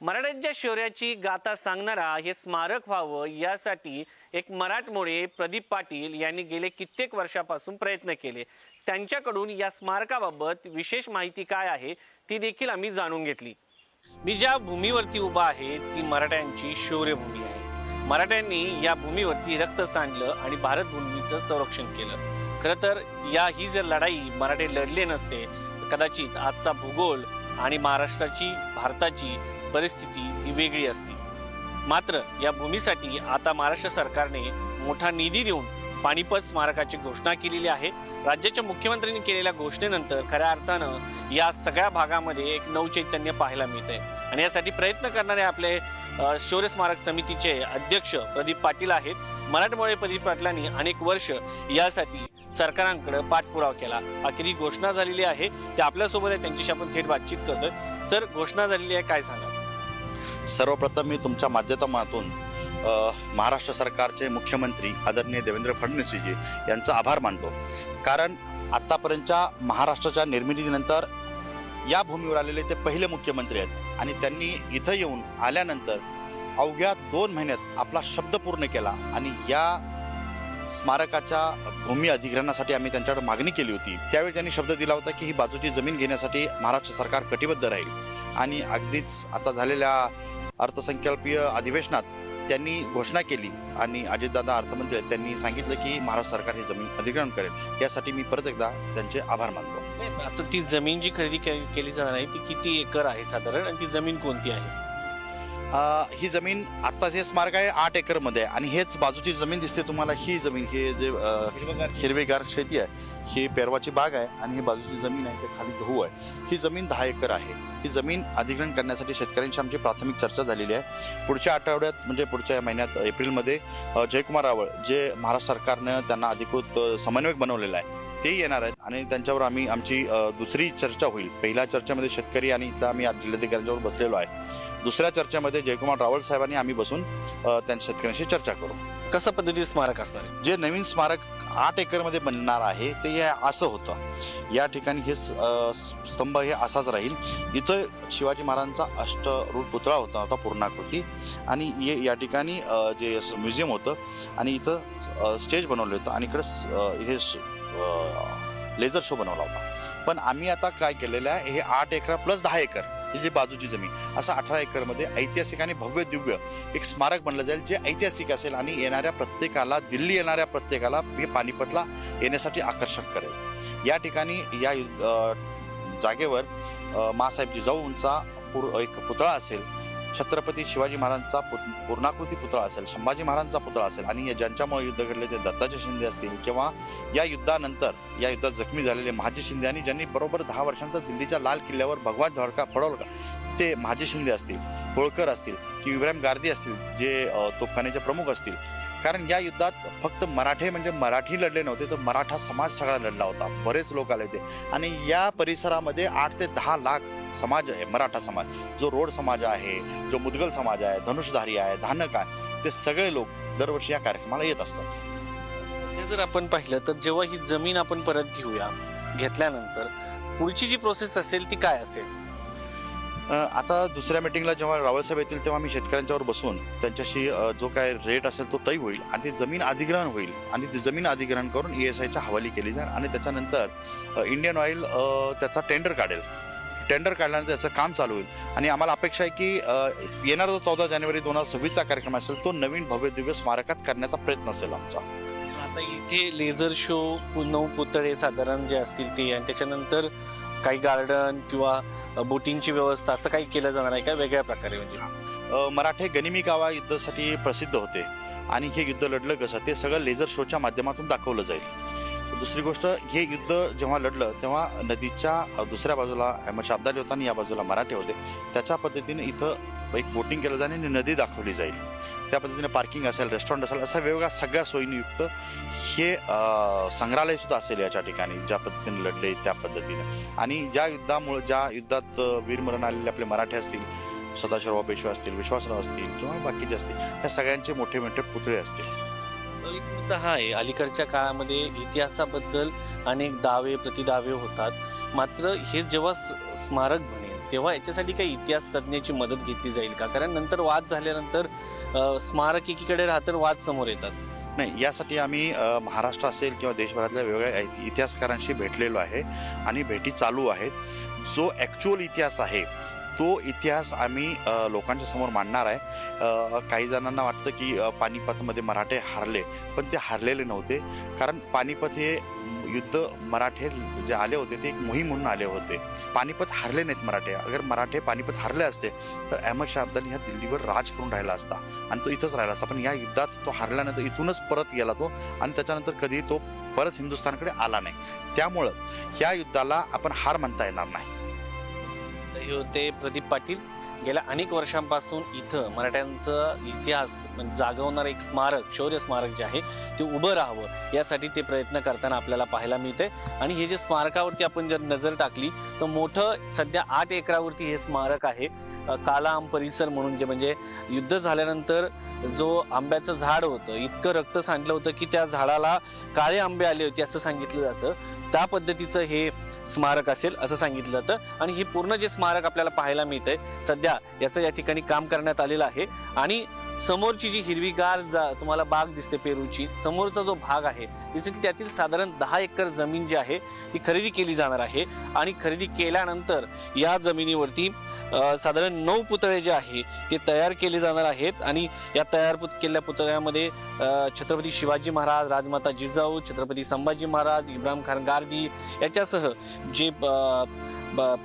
मराठ्यांच्या शौर्याची गाथा सांगणारा हे स्मारक व्हावं यासाठी एक मराठमोळे प्रदीप पाटील यांनी गेले कित्येक वर्षापासून प्रयत्न केले। त्यांच्याकडून या स्मारकाबाबत विशेष माहिती काय आहे ती देखील आम्ही जाणून घेतली। मी ज्या भूमीवरती उभा आहे ती मराठ्यांची शौर्यभूमी आहे। मराठ्यांनी या भूमीवरती रक्त सांडलं आणि भारत भूमीचं संरक्षण केलं। खरं तर ही जर लढाई मराठे लढले नसते तर कदाचित आजचा भूगोल आणि महाराष्ट्राची भारताची परिस्थिती ही वेगळी असती। मात्र या भूमीसाठी आता महाराष्ट्र सरकारने मोठा निधी देऊन पानिपत स्मारकाची घोषणा केलेली आहे। राज्याच्या मुख्यमंत्र्यांनी केलेल्या घोषणेनंतर खऱ्या अर्थानं या सगळ्या भागामध्ये एक नवचैतन्य पाहायला मिळते आणि यासाठी प्रयत्न करणारे आपले शौर्य स्मारक समितीचे अध्यक्ष प्रदीप पाटील आहेत। मराठमोळे प्रदीप पाटलांनी अनेक वर्ष यासाठी सरकारांकडे पाठपुरावा केला। अखेरी घोषणा झालेली आहे, ते आपल्यासोबत आहे, त्यांच्याशी आपण थेट बातचीत करतोय। सर, घोषणा झालेली आहे, काय सांगा? सर्वप्रथम मी तुमच्या माध्यमातून महाराष्ट्र सरकारचे मुख्यमंत्री आदरणीय देवेंद्र फडणवीसजी यांचा आभार मानतो। कारण आतापर्यंतच्या महाराष्ट्राच्या निर्मितीनंतर या भूमीवर आलेले ते पहिले मुख्यमंत्री आहेत आणि त्यांनी इथं येऊन आल्यानंतर अवघ्या 2 महिन्यात आपला शब्द पूर्ण केला आणि या स्मारकाच्या भूमी अधिग्रहणासाठी आम्ही त्यांच्याकडे मागणी केली होती। त्यावेळी त्यांनी शब्द दिला होता की ही बाजूची जमीन घेण्यासाठी महाराष्ट्र सरकार कटिबद्ध राहील आणि अगदीच आता झालेल्या अर्थसंकल्पीय अधिवेशनात त्यांनी घोषणा केली आणि अजितदादा अर्थमंत्री आहेत, त्यांनी सांगितलं की महाराष्ट्र सरकार ही जमीन अधिग्रहण करेल। यासाठी मी परत एकदा त्यांचे आभार मानतो। आता ती जमीन जी खरेदी केली जाणार आहे ती किती एकर आहे साधारण आणि ती जमीन कोणती आहे? ही जमीन आता जे स्मारक आहे 8 एकरमध्ये आहे आणि हेच बाजूची जमीन दिसते तुम्हाला, ही जमीन हे जे हिरवेगार शेती आहे ही पेरवाची बाग आहे आणि ही बाजूची जमीन आहे ते खाली गहू आहे। ही जमीन 10 एकर आहे। ही जमीन अधिग्रहण करण्यासाठी शेतकऱ्यांची आमची प्राथमिक चर्चा झालेली आहे। पुढच्या आठवड्यात म्हणजे पुढच्या महिन्यात एप्रिलमध्ये जयकुमार रावळ जे महाराष्ट्र सरकारनं त्यांना अधिकृत समन्वयक बनवलेला आहे ते येणार आहेत आणि त्यांच्यावर आमची दुसरी चर्चा होईल। पहिल्या चर्चेमध्ये शेतकरी आणि इथला आम्ही जिल्हाधिकाऱ्यांच्यावर बसलेलो आहे। दुसऱ्या चर्चेमध्ये जयकुमार रावळ साहेबांनी आम्ही बसून त्यांच्या शेतकऱ्यांशी चर्चा करू। कशा पद्धतीने स्मारक असणार आहे? जे नवीन स्मारक 8 एकरमध्ये बनणार आहे ते असं होतं। या ठिकाणी हे स्तंभ हे असाच राहील। इथं शिवाजी महाराजांचा अष्टरूढ पुतळा होता पूर्णाकृती आणि या ठिकाणी जे म्युझियम होतं आणि इथं स्टेज बनवलं होतं आणि इकडे हे लेझर शो बनवला होता। पण आम्ही आता काय केलेलं आहे, हे 8 एकर प्लस 10 एकर ही जी बाजूची जमीन असं 18 एकरमध्ये ऐतिहासिक आणि भव्य दिव्य एक स्मारक बनलं जाईल जे ऐतिहासिक असेल आणि येणाऱ्या प्रत्येकाला, दिल्ली येणाऱ्या प्रत्येकाला हे पानिपतला येण्यासाठी आकर्षक करेल। या ठिकाणी या जागेवर माँसाहेब जिजाऊंचा एक पुतळा असेल, छत्रपती शिवाजी महाराजांचा पूर्णाकृती पुतळा असेल, संभाजी महाराजांचा पुतळा असेल आणि ज्यांच्यामुळे युद्ध घडले ते दत्ताजी शिंदे असतील किंवा या युद्धानंतर या युद्धात जखमी झालेले महाजी शिंदे आणि ज्यांनी बरोबर 10 वर्षांनंतर दिल्लीच्या लाल किल्ल्यावर भगवा झळका फडवला ते महाजी शिंदे असतील, होळकर असतील की इब्राहिम गार्दी असतील जे तोफखान्याचे प्रमुख असतील। कारण या युद्धात फक्त मराठी लढले नव्हते तर मराठा समाज सगळा लढला होता। बरेच लोक आले होते आणि या परिसरामध्ये 8 ते 10 लाख समाज आहे। मराठा समाज, जो रोड समाज आहे, जो मुदगल समाज आहे, धनुषधारी आहे, धानक आहे, ते सगळे लोक दरवर्षी या कार्यक्रमाला येत असतात। जर आपण पाहिलं तर जेव्हा ही जमीन आपण परत घेतल्यानंतर पुढची जी प्रोसेस असेल ती काय असेल? आता दुसऱ्या मीटिंगला जेव्हा रावळसाहेब येतील तेव्हा मी शेतकऱ्यांच्यावर बसून त्यांच्याशी जो काय रेट असेल तो तय होईल आणि ती जमीन अधिग्रहण होईल आणि ती जमीन अधिग्रहण करून ESIच्या हवाली केली जाईल आणि त्याच्यानंतर इंडियन ऑइल त्याचा टेंडर काढेल। टेंडर काढल्यानंतर त्याचं काम चालू होईल आणि आम्हाला अपेक्षा आहे की येणारा जो 14 जानेवारी 2026चा कार्यक्रम असेल तो नवीन भव्य दिव्य स्मारकात करण्याचा प्रयत्न असेल आमचा। आता इथे लेझर शो, 9 पुतळे साधारण जे असतील ते आणि त्याच्यानंतर काही गार्डन किंवा बोटिंगची व्यवस्था असं काही केलं जाणार आहे का वेगळ्या प्रकारे? म्हणजे मराठे गनिमी कावा युद्धासाठी प्रसिद्ध होते आणि हे युद्ध लढलं कसं ते सगळं लेझर शोच्या माध्यमातून दाखवलं जाईल। दुसरी गोष्ट, हे युद्ध जेव्हा लढलं तेव्हा नदीच्या दुसऱ्या बाजूला अहमद शाह अब्दाली होता आणि या बाजूला मराठे होते। त्याच्या पद्धतीने इथं एक बोटिंग केलं जाईल आणि नदी दाखवली जाईल। त्या पद्धतीने पार्किंग असेल, रेस्टॉरंट असेल, अशा वेगवेगळ्या सगळ्या सोयींयुक्त हे संग्रहालय सुद्धा असेल याच्या ठिकाणी ज्या पद्धतीने लढले त्या पद्धतीने। आणि ज्या युद्धात वीरमरण आलेले आपले मराठे असतील, सदाशिवराव पेशवे असतील, विश्वासराव असतील किंवा बाकीचे असतील, या सगळ्यांचे मोठे मोठे पुतळे असतील। एक मुद्दा हा आहे, अलीकडच्या काळामध्ये इतिहासाबद्दल अनेक दावे प्रतिदावे होतात, मात्र हे जेव्हा स्मारक बनेल तेव्हा याच्यासाठी काही इतिहास तज्ज्ञाची मदत घेतली जाईल का? कारण नंतर वाद झाल्यानंतर स्मारक एकीकडे राहतं, वाद समोर येतात. नाही, यासाठी आम्ही महाराष्ट्र असेल किंवा देशभरातल्या वेगवेगळ्या इतिहासकारांशी भेटलेलो आहे आणि भेटी चालू आहेत. जो ॲक्च्युअल इतिहास आहे तो इतिहास आम्ही लोकांच्या समोर मांडणार आहे. काही जणांना वाटतं की पानिपतमध्ये मराठे हारले, पण ते हारलेले नव्हते. कारण पानिपत हे युद्ध मराठे जे आले होते ते एक मोहीम म्हणून आले होते. पानिपत हारले नाहीत मराठे. अगर मराठे पानिपत हारले असते तर अहमद शाह अब्दाली ह्या दिल्लीवर राज करून राहिला असता आणि तो इथंच राहिला असता. पण या युद्धात तो हारल्यानंतर इथूनच परत गेला तो आणि त्याच्यानंतर कधी तो परत हिंदुस्थानकडे आला नाही. त्यामुळं ह्या युद्धाला आपण हार म्हणता येणार नाही. हे होते प्रदीप पाटील. गेल्या अनेक वर्षांपासून इथं मराठ्यांचं इतिहास म्हणजे जागवणारं एक स्मारक, शौर्य स्मारक जे आहे ते उभं राहावं यासाठी ते प्रयत्न करताना आपल्याला पाहायला मिळते. आणि हे जे स्मारकावरती आपण जर नजर टाकली तर मोठं सध्या 8 एकरावरती हे स्मारक आहे. काला आंब परिसर म्हणून, जे म्हणजे युद्ध झाल्यानंतर जो आंब्याचं झाड होतं इतकं रक्त सांडलं होतं की त्या झाडाला काळे आंबे आले होते असं सांगितलं जातं. त्या पद्धतीचं हे स्मारक असेल असं सांगितलं जातं. आणि हे पूर्ण जे स्मारक आपल्याला पाहायला मिळतंय सध्या याचं या ठिकाणी काम करण्यात आलेलं आहे. आणि समोरची जी हिरवीगार तुम्हाला बाग दिसते पेरूची, समोरचा जो भाग आहे त्यातील साधारण 10 एकर जमीन जी आहे ती खरेदी केली जाणार आहे. आणि खरेदी केल्यानंतर या जमिनीवरती साधारण 9 पुतळे जे आहे ते तयार केले जाणार आहेत. आणि या तयार केलेल्या पुतळ्यामध्ये छत्रपती शिवाजी महाराज, राजमाता जिजाऊ, छत्रपती संभाजी महाराज, इब्राहिम खान गारदी याच्यासह जे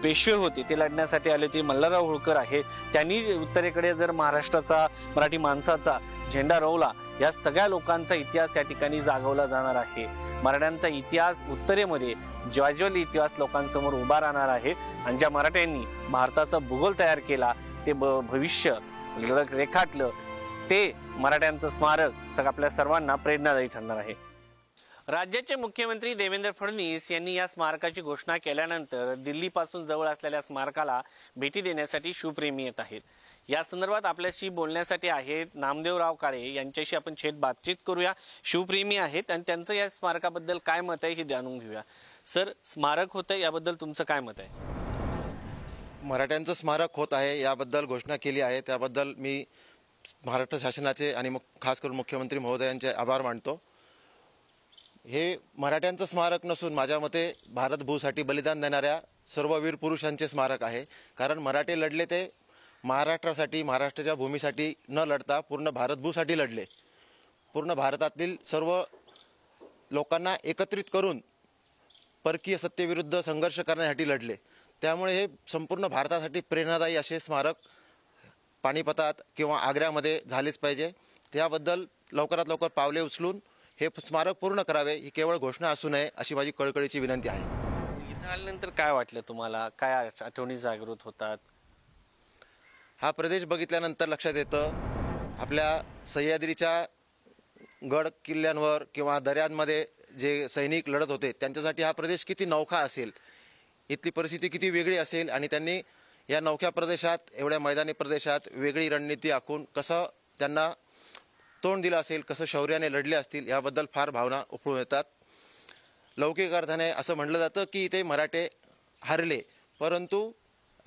पेशवे होते ते लढण्यासाठी आले होते, मल्हारराव होळकर आहे, त्यांनी उत्तरेकडे जर महाराष्ट्राचा, मराठी माणसाचा झेंडा रोवला, या सगळ्या लोकांचा इतिहास या ठिकाणी जागवला जाणार आहे. मराठ्यांचा इतिहास उत्तरेमध्ये ज्वाज्वल्य इतिहास लोकांसमोर उभा राहणार आहे. आणि ज्या मराठ्यांनी भारताचा भूगोल तयार केला, ते भविष्य रेखाटलं, ते मराठ्यांचं स्मारक आपल्या सर्वांना प्रेरणादायी ठरणार आहे. राज्याचे मुख्यमंत्री देवेंद्र फडणवीस यांनी या स्मारकाची घोषणा केल्यानंतर दिल्लीपासून जवळ असलेल्या स्मारकाला भेटी देण्यासाठी शिवप्रेमी येत आहेत. या संदर्भात आपल्याशी बोलण्यासाठी आहेत नामदेवराव काळे, यांच्याशी आपण थेट बातचीत करूया. शिवप्रेमी आहेत आणि त्यांचं या स्मारकाबद्दल काय मत आहे हे जाणून घेऊया. सर, स्मारक होतंय याबद्दल तुमचं काय मत आहे? मराठ्यांचं स्मारक होत आहे याबद्दल घोषणा केली आहे, त्याबद्दल मी महाराष्ट्र शासनाचे आणि खास करून मुख्यमंत्री महोदयांचे आभार मानतो. हे मराठ्यांचं स्मारक नसून माझ्या मते भारत भूसाठी बलिदान देणाऱ्या सर्व वीर पुरुषांचे स्मारक आहे. कारण मराठे लढले ते महाराष्ट्रासाठी, महाराष्ट्राच्या भूमीसाठी न लढता पूर्ण भारत भूसाठी लढले. पूर्ण भारतातील सर्व लोकांना एकत्रित करून परकीय सत्तेविरुद्ध संघर्ष करण्यासाठी लढले. त्यामुळे हे संपूर्ण भारतासाठी प्रेरणादायी असे स्मारक पानिपतात किंवा आग्र्यामध्ये झालेच पाहिजे. त्याबद्दल लवकरात लवकर पावले उचलून हे स्मारक पूर्ण करावे, ही केवळ घोषणा असू नये अशी माझी कळकळीची विनंती आहे. इथं आल्यानंतर काय वाटलं तुम्हाला? काय आठवणी जागृत होतात? हा प्रदेश बघितल्यानंतर लक्षात येतं आपल्या सह्याद्रीच्या गड किल्ल्यांवर किंवा दऱ्यांमध्ये जे सैनिक लढत होते त्यांच्यासाठी हा प्रदेश किती नवखा असेल, इथली परिस्थिती किती वेगळी असेल आणि त्यांनी या नवख्या प्रदेशात, एवढ्या मैदानी प्रदेशात वेगळी रणनीती आखून कसं त्यांना तोंड दिलं असेल, कसं शौर्याने लढले असतील, याबद्दल फार भावना उफळून येतात. लौकिक अर्थाने असं म्हटलं जातं की ते मराठे हारले, परंतु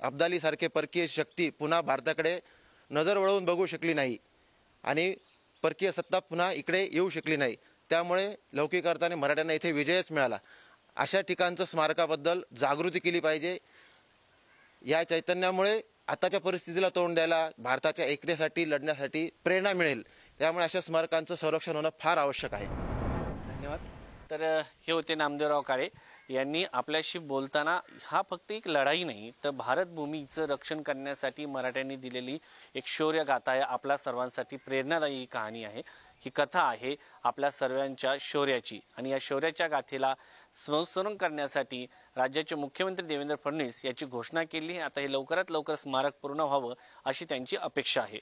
अब्दालीसारखे परकीय शक्ती पुन्हा भारताकडे नजर वळवून बघू शकली नाही आणि परकीय सत्ता पुन्हा इकडे येऊ शकली नाही. त्यामुळे लौकिक अर्थाने मराठ्यांना इथे विजयच मिळाला. अशा ठिकाणचं स्मारकाबद्दल जागृती केली पाहिजे. या चैतन्यामुळे आताच्या परिस्थितीला तोंड द्यायला, भारताच्या एकतेसाठी लढण्यासाठी प्रेरणा मिळेल. त्यामुळे अशा स्मारकांचं संरक्षण होणं फार आवश्यक आहे. धन्यवाद. तर हे होते नामदेवराव काळे यांनी आपल्याशी बोलताना, हा फक्त एक लढाई नाही तर भारत भूमीचं रक्षण करण्यासाठी मराठ्यांनी दिलेली एक शौर्य गाथा आहे, आपल्या सर्वांसाठी प्रेरणादायी कहाणी आहे. ही कथा आहे आपल्या सर्वांच्या शौर्याची आणि या शौर्याच्या गाथेला संस्मरण करण्यासाठी राज्याचे मुख्यमंत्री देवेंद्र फडणवीस याची घोषणा केली. आता हे लवकरात लवकर स्मारक पूर्ण व्हावं अशी त्यांची अपेक्षा आहे.